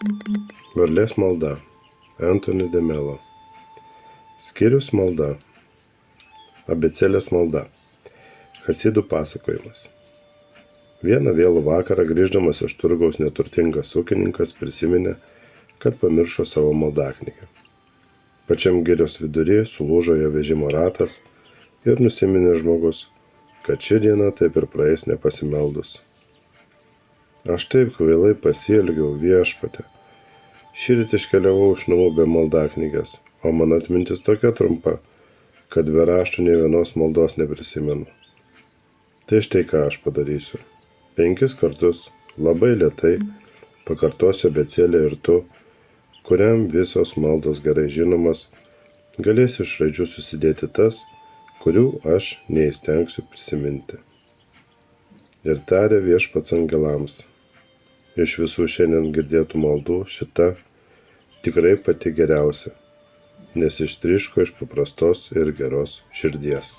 Varlės malda. Antoni de Melo. Skyrius malda. Abėcėlės malda. Chasidų pasakojimas. Vieną vėlų vakarą grįždamas iš turgaus neturtingas ūkininkas prisiminė, kad pamiršo savo maldaknygę. Pačiam girios vidury sulūžo jo vežimo ratas ir nusiminė žmogus, kad ši diena taip ir praeis nepasimeldus. Aš taip kvailai pasielgiau, viešpatie. Šįryt iškeliavau iš namų be maldaknygės, o mano atmintis tokia trumpa, kad be raštų nė vienos maldos neprisimenu. Tai štai ką aš padarysiu. 5 kartus, labai lėtai, pakartosiu abėcėlę ir tu, kuriam visos maldos gerai žinomos, galėsi iš raidžių susidėti tas, kurių aš neįstengsiu prisiminti. Ir tarė viešpats angelams. Iš visų šiandien girdėtų maldų šita tikrai pati geriausia, nes ištryško iš paprastos ir geros širdies.